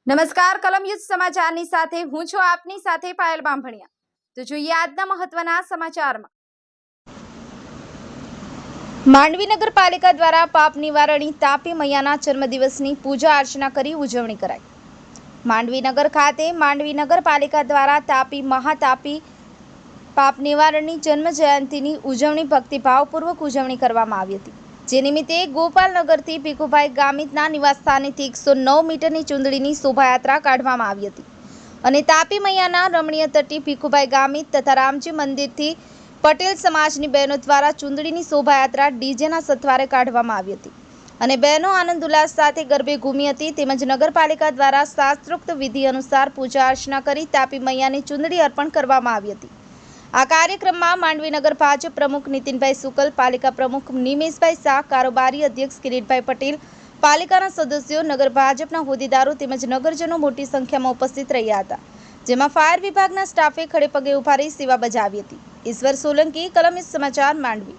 નમસ્કાર કલમ યુદ્ધ સમાચારની સાથે હું છું આપની સાથે પાયલ બાંભણિયા। તો જોઈએ આજના મહત્વના સમાચારમાં। માંડવી નગરપાલિકા દ્વારા પાપ નિવારણી તાપી મૈયાના જન્મદિવસની પૂજા અર્ચના કરી ઉજવણી કરાઈ। માંડવી નગર ખાતે માંડવી નગરપાલિકા દ્વારા તાપી મહાતાપી પાપ નિવારણની જન્મ જયંતિની ઉજવણી ભક્તિભાવપૂર્વક ઉજવણી કરવામાં આવી હતી। જે નિમિત્તે ગોપાલનગરથી ભીખુભાઈ ગામિતના નિવાસસ્થાનેથી 109 મીટરની ચુંદડીની શોભાયાત્રા કાઢવામાં આવી હતી અને તાપી મૈયાના રમણીય તટી ભીખુભાઈ ગામિત તથા રામજી મંદિરથી પટેલ સમાજની બહેનો દ્વારા ચુંદડીની શોભાયાત્રા ડીજેના સથવારે કાઢવામાં આવી હતી અને બહેનો આનંદ ઉલ્લાસ સાથે ગરબે ઘૂમી હતી। તેમજ નગરપાલિકા દ્વારા શાસ્ત્રોક્ત વિધિ અનુસાર પૂજા અર્ચના કરી તાપી મૈયાની ચુંદડી અર્પણ કરવામાં આવી હતી। આ કાર્યક્રમમાં માંડવી નગર ભાજપ પ્રમુખ નીતિનભાઈ સુકલ, પાલિકા પ્રમુખ નિમેશભાઈ શાહ, કારોબારી અધ્યક્ષ કિરીટભાઈ પટેલ, પાલિકાના સદસ્યો, નગર ભાજપના હોદ્દેદારો તેમજ નગરજનો મોટી સંખ્યામાં ઉપસ્થિત રહ્યા હતા। જેમાં ફાયર વિભાગના સ્ટાફે ખડેપગે ઉભા રહી સેવા બજાવી હતી। ઈશ્વર સોલંકી, કલમ યુદ્ધ સમાચાર, માંડવી।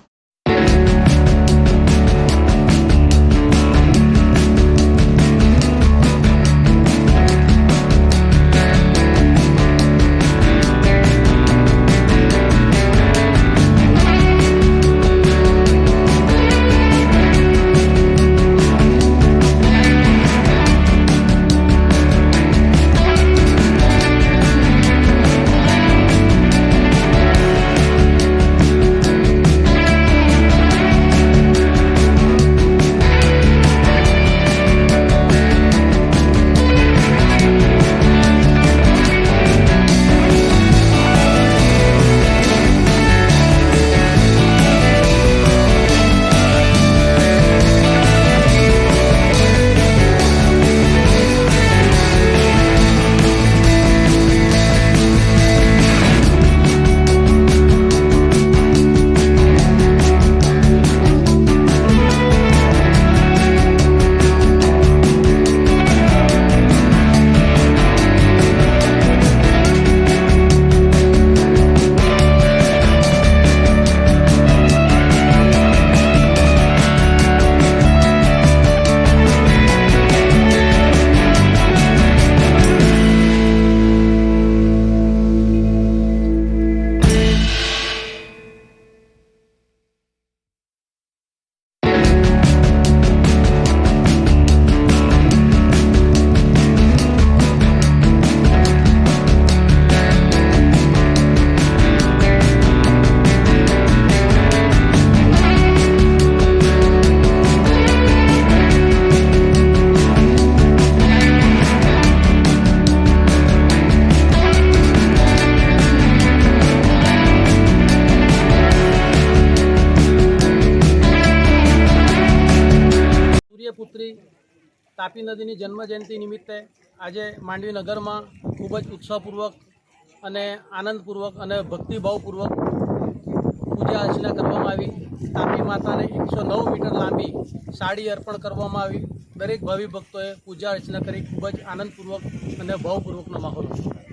પુત્રી તાપી નદીની જન્મ જયંતિ નિમિત્તે આજે માંડવી નગરમાં ખૂબ જ ઉત્સાહપૂર્વક અને આનંદપૂર્વક અને ભક્તિભાવપૂર્વક પૂજા અર્ચના કરવામાં આવી। તાપી માતાને 109 મીટર લાંબી સાડી અર્પણ કરવામાં આવી। દરેક ભાવિ ભક્તોએ પૂજા અર્ચના કરી ખૂબ જ આનંદપૂર્વક અને ભાવપૂર્વકનો માહોલ હતો।